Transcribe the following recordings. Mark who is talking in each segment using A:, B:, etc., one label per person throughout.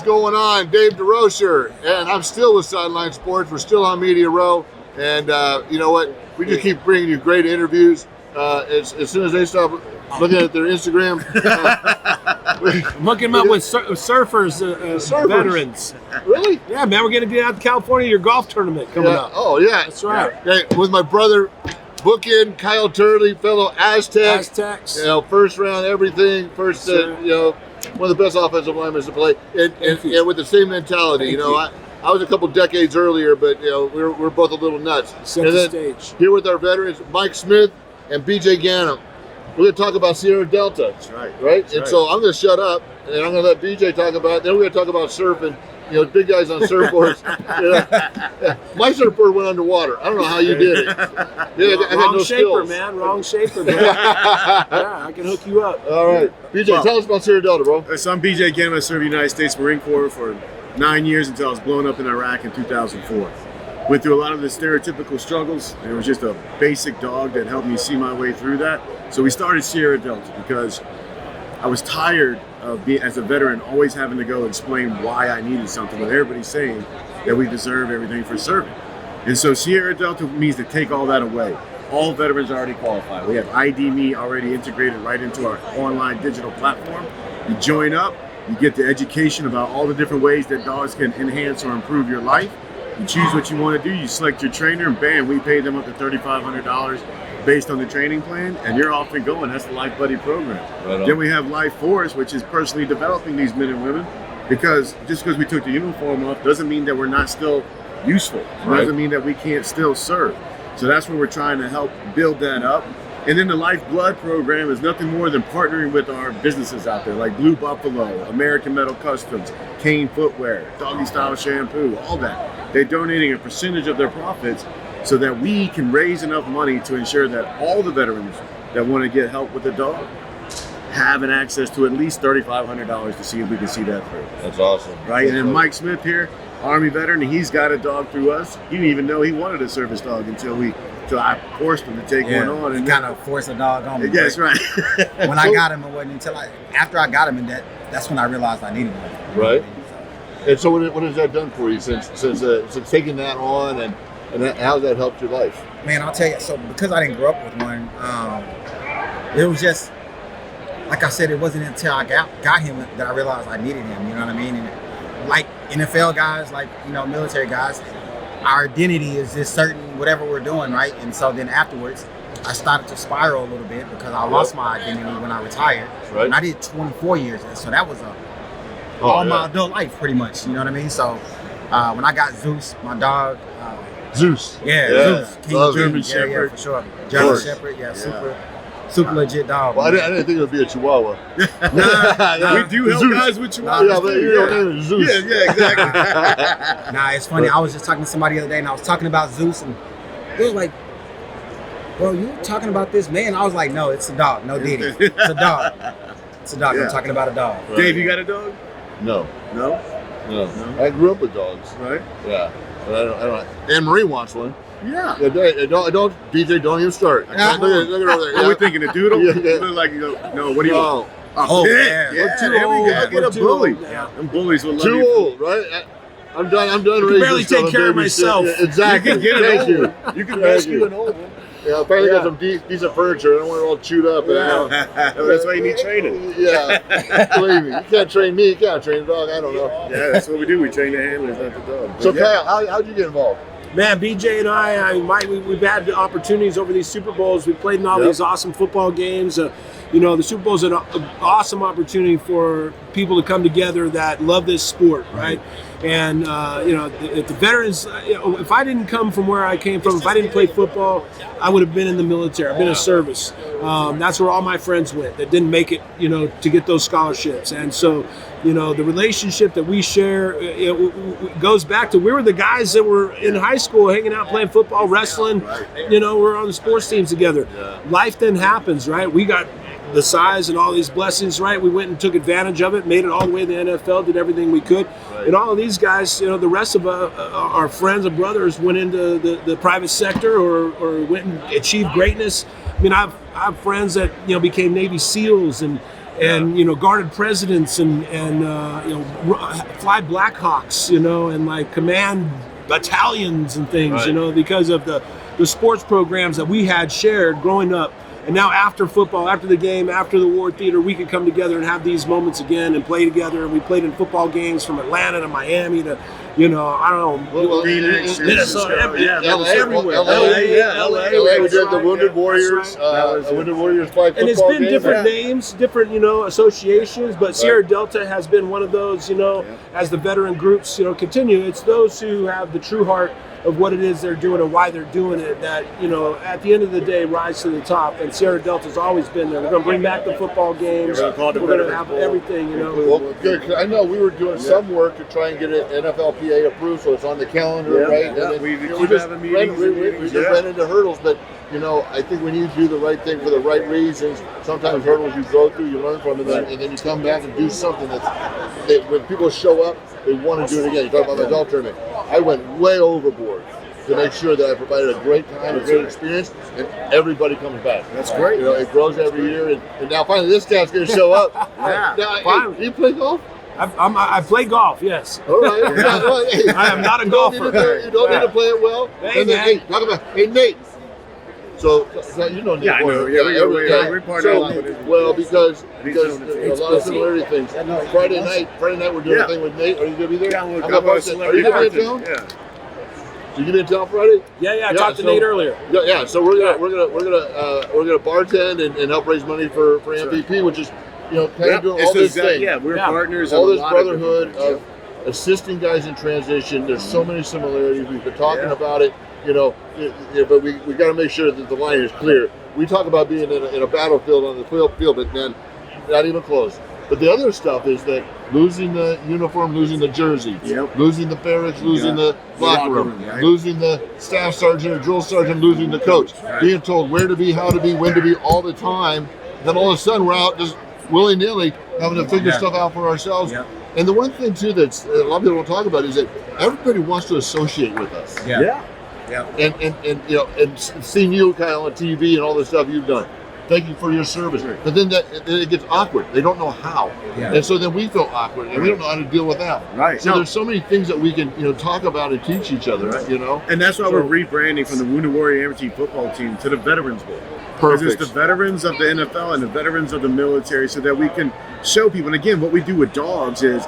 A: going on? Dave DeRocher, and I'm still with Sideline Sports. We're still on Media Row, and you know what? We just keep bringing you great interviews. As soon as they stop looking at their Instagram,
B: I'm hooking them up with surfers, veterans.
A: Really?
B: Yeah, man, we're going to be out to California, your golf tournament coming up.
A: Oh, yeah.
B: That's right.
A: Hey, with my brother, Bookend, Kyle Turley, fellow
B: Aztecs.
A: You know, first round everything. First, you know, one of the best offensive linemen to play. And with the same mentality. You know, I was a couple decades earlier, but, you know, we're both a little nuts.
B: Set the stage.
A: Here with our veterans, Mike Smith and BJ Ganum. We're going to talk about Sierra Delta.
C: That's right.
A: Right?
C: That's
A: and
C: right.
A: so I'm going to shut up, and I'm going to let BJ talk about it. Then we're going to talk about surfing. You know, big guys on surfboards. You know, my surfboard went underwater. I don't know how you did it. Yeah, I had no
B: shaper,
A: skills.
B: man. Wrong shaper, man. Yeah, I can hook you up.
A: All right. BJ, tell us about Sierra Delta, bro.
C: So I'm BJ Ganum. I served the United States Marine Corps for 9 years until I was blown up in Iraq in 2004. Went through a lot of the stereotypical struggles, and it was just a basic dog that helped me see my way through that. So we started Sierra Delta because I was tired of being, as a veteran, always having to go explain why I needed something when everybody's saying that we deserve everything for serving. And so Sierra Delta means to take all that away. All veterans are already qualified. We have ID Me already integrated right into our online digital platform. You join up, you get the education about all the different ways that dogs can enhance or improve your life. You choose what you want to do, you select your trainer, and bam, we pay them up to $3,500 based on the training plan, and you're off and going. That's the Life Buddy program. Right. Then we have Life Force, which is personally developing these men and women, because just because we took the uniform off doesn't mean that we're not still useful. It doesn't mean that we can't still serve. So that's where we're trying to help build that up. And then the Lifeblood program is nothing more than partnering with our businesses out there, like Blue Buffalo, American Metal Customs, Kane Footwear, Doggy Style Shampoo, all that. They're donating a percentage of their profits so that we can raise enough money to ensure that all the veterans that want to get help with a dog have an access to at least $3,500 to see if we can see that through.
A: That's awesome.
C: Right? And then Mike Smith here, Army veteran, he's got a dog through us. He didn't even know he wanted a service dog until I forced him to take one on. And
D: kind of forced a dog on me.
C: Yes, right.
D: When I got him, it wasn't until after I got him, and that's when I realized I needed one.
A: Right. And so what has that done for you since taking that on, and how's that helped your life?
D: Man, I'll tell you. So because I didn't grow up with one, it was just like I said. It wasn't until I got him that I realized I needed him. You know what I mean? And like NFL guys, like military guys, our identity is just certain whatever we're doing, right? And so then afterwards, I started to spiral a little bit because I lost my identity when I retired. Right. And I did 24 years, so that was my adult life pretty much. You know what I mean? So when I got Zeus, my dog.
A: Zeus.
D: Yeah. Zeus.
C: German Shepherd.
D: Yeah, for sure. German Shepherd, super legit dog.
A: Well, I didn't think it would be a Chihuahua.
C: Nah, we do help
A: Zeus.
C: guys with Chihuahuas.
A: Yeah, but your name is Zeus.
C: Yeah, exactly.
D: Nah, it's funny. I was just talking to somebody the other day, and I was talking about Zeus, and they were like, "Bro, you talking about this man?" I was like, "No, it's a dog. No Diddy. It's a dog. It's a dog. I'm talking about a dog."
C: Right. Dave, you got a dog?
A: No.
C: No.
A: I grew up with dogs.
C: Right.
A: Yeah. But I don't. Anne Marie wants one.
C: Yeah.
A: Don't BJ, don't even start. Look at over there.
C: Are we thinking a doodle?
A: Yeah.
C: Look like you go, no, what do you want?
D: Oh,
C: yeah.
D: We're
C: There we go. Get a bully.
B: Yeah.
C: Them bullies will love
A: Too
C: you.
A: old, right? I'm done.
B: I can barely take care of myself.
A: Exactly.
C: You can get
A: Thank you.
C: You can rescue an old one.
A: Yeah, apparently got some decent furniture. I don't want it all chewed up.
C: That's why you need training.
A: Yeah. Believe me, you can't train me. You can't train a dog. I don't know.
C: Yeah, that's what we do. We train the handlers, not the dog.
A: So, Kyle, how'd you get involved?
B: Man, BJ and Mike, we've had the opportunities over these Super Bowls. We've played in all these awesome football games. The Super Bowl is an awesome opportunity for people to come together that love this sport, right? And, if the veterans, if I didn't come from where I came from, if I didn't play football, I would have been in the military. I've been in service. That's where all my friends went that didn't make it, to get those scholarships. And so, the relationship that we share goes back to we were the guys that were in high school hanging out, playing football, wrestling. We're on the sports teams together. Life then happens, right? We got the size and all these blessings, right? We went and took advantage of it, made it all the way to the NFL, did everything we could. Right. And all of these guys, the rest of our friends and brothers went into the private sector or went and achieved greatness. I mean, I have friends that, became Navy SEALs and and guarded presidents and fly Blackhawks, and like command battalions and things, because of the sports programs that we had shared growing up. And now after football, after the game, after the war theater, we could come together and have these moments again and play together. And we played in football games from Atlanta to Miami to, I don't know,
C: Phoenix,
B: Minnesota, everywhere.
A: LA, we did the Wounded Warriors, Wounded Warriors flag football
B: and it's been
A: game.
B: different names, different, associations, but Sierra Delta has been one of those, as the veteran groups, continue. It's those who have the true heart of what it is they're doing and why they're doing it that, at the end of the day, rise to the top. And Sierra Delta's always been there. We're going to bring back the football games. We're going to have everything,
A: Well, good. 'Cause I know we were doing some work to try and get it NFLPA approved, so it's on the calendar, right?
C: Yeah.
A: And then,
C: We
A: we
C: keep
A: just
C: having meetings.
A: we just ran into hurdles, but I think when you do the right thing for the right reasons, sometimes hurdles you go through, you learn from, and then you come back and do something that when people show up, they want to do it again. You talk about the adult tournament. I went way overboard to make sure that I provided a great time, a great experience, and everybody comes back.
C: That's great.
A: It grows every year, and now finally this guy's going to show up.
C: Yeah.
A: Now, hey, do you play golf?
B: I play golf, yes.
A: All right. Hey,
B: I am not a golfer.
A: You don't need to play it well.
B: Hey,
A: and then,
B: man.
A: talk about, hey, Nate. So you know Nate.
C: Yeah, I know.
A: Boyer.
C: Yeah, we partner
A: so,
C: up with him.
A: well, because
C: He's
A: a
C: doing
A: lot of similarity things. Friday night we're doing a thing with Nate. Are you going to be there?
C: Yeah,
A: Are you going to be in town?
C: Yeah.
A: So you going to be in town Friday?
B: Yeah, I talked to Nate earlier.
A: Yeah. So we're gonna bartend and help raise money for MVP, which is kind of doing all this thing.
C: Yeah, we're partners.
A: All
C: in
A: this
C: a lot
A: brotherhood
C: different
A: of assisting guys in transition. There's so many similarities. We've been talking about it, but we got to make sure that the line is clear. We talk about being in a battlefield on the field, but man, not even close. But the other stuff is that losing the uniform, losing the jersey, losing the barracks, losing the locker room, losing the staff sergeant or drill sergeant, losing the coach, being told where to be, how to be, when to be all the time. Then all of a sudden we're out just willy-nilly having to figure stuff out for ourselves. And the one thing too that a lot of people don't talk about is that everybody wants to associate with us. And seeing you, Kyle, on TV and all the stuff you've done. Thank you for your service. But then it gets awkward. They don't know how. And so then we feel awkward and we don't know how to deal with that.
C: Right.
A: So there's so many things that we can talk about and teach each other,
C: And that's why we're rebranding from the Wounded Warrior Amputee football team to the Veterans Bowl.
A: Perfect.
C: Because it's the veterans of the NFL and the veterans of the military so that we can show people. And again, what we do with dogs is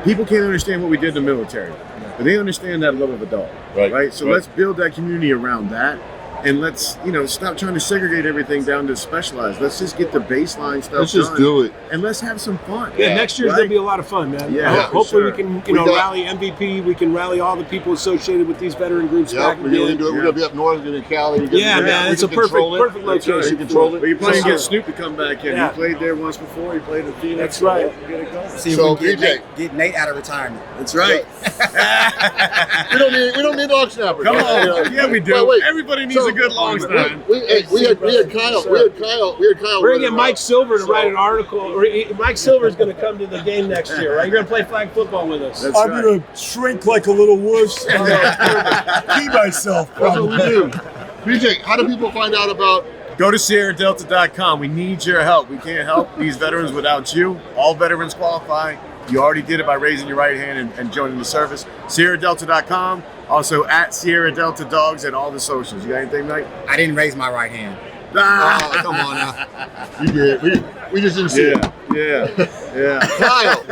C: people can't understand what we did in the military, but they understand that love of a dog. Right? So let's build that community around that. And let's, stop trying to segregate everything down to specialized. Let's just get the baseline stuff
A: Let's just
C: done,
A: do it.
C: and let's have some fun.
B: Yeah, next year's going to be a lot of fun, man.
C: Yeah,
B: hopefully
C: sure.
B: we can, rally MVP. We can rally all the people associated with these veteran groups back
A: We're
B: again.
A: going to do it. We're going to be up north, in Cali.
B: Man, it's a perfect location.
A: Control it.
C: But you're playing against Snoop to come back in.
B: Yeah.
C: He played there once before. He played in Phoenix.
B: That's right.
C: Get it going.
D: See if
A: So,
D: we can
A: BJ.
D: get Nate out of retirement.
C: That's right.
A: We don't need dog snappers.
C: Come on. Yeah, we do.
A: Well, wait.
C: Everybody needs a good long snap.
A: We had Kyle.
B: We're gonna get Mike Silver to write an article. Mike Silver's going to come to the game next year, right? You're going to play flag football with us.
C: That's
E: I'm
C: right.
E: going to shrink like a little wuss. Pee myself.
A: That's what we do. BJ, how do people find out about?
C: Go to SierraDelta.com. We need your help. We can't help these veterans without you. All veterans qualify. You already did it by raising your right hand and joining the service. SierraDelta.com. Also at Sierra Delta Dogs and all the socials. You got anything, Mike?
D: I didn't raise my right hand.
A: Oh, come on now. You did. We just didn't see it.
C: Yeah.
A: Kyle,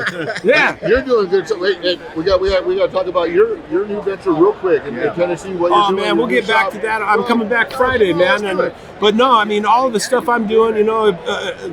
A: you're doing good. So wait, we got to talk about your new venture real quick in Tennessee. What you're doing?
B: Man, we'll get back to that. I'm coming back Friday, man. But no, I mean, all of the stuff I'm doing,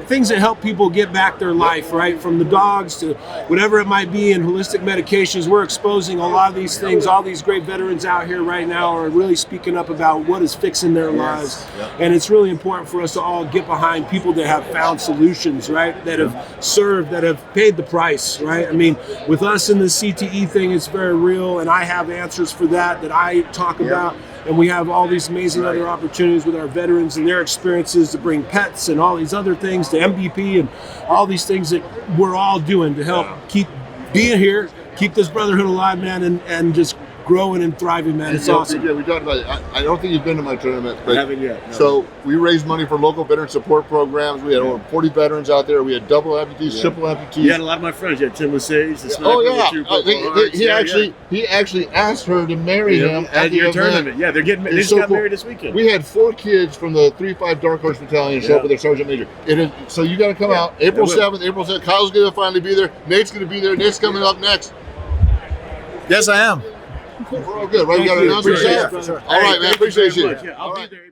B: things that help people get back their life, right? From the dogs to whatever it might be in holistic medications. We're exposing a lot of these things. All these great veterans out here right now are really speaking up about what is fixing their lives. And it's really important for us to all get behind people that have found solutions, right? That have served, that have paid the price, right? I mean, with us in the CTE thing, it's very real, and I have answers for that I talk about. And we have all these amazing other opportunities with our veterans and their experiences to bring pets and all these other things to MVP and all these things that we're all doing to help keep being here, keep this brotherhood alive, man, and just growing and thriving, man. It's
A: You know,
B: awesome.
A: BJ, we talked about it. I don't think you've been to my tournament, but
C: I haven't yet. No.
A: So we raised money for local veteran support programs. We had over 40 veterans out there. We had double amputees, triple amputees.
C: You had a lot of my friends. You had Tim Lesage, the sniper.
A: Oh yeah,
C: the two
A: he actually asked her to marry him
C: at
A: the
C: your
A: event.
C: tournament. Yeah, they
A: It's
C: just
A: so
C: got
A: cool.
C: married this weekend.
A: We had 4 kids from the 3-5 Dark Horse Battalion show up with their sergeant major. So you got to come out April 7th. April 7th. Kyle's going to finally be there. Nate's going to be there. Nate's coming up next.
E: Yes, I am.
A: We're all good, right? You got to announce yourself.
B: Yeah, for sure.
A: All right, man.
C: Thank you very
A: Appreciate you.
C: much. Yeah, I'll
A: All
C: be
A: right.
C: there.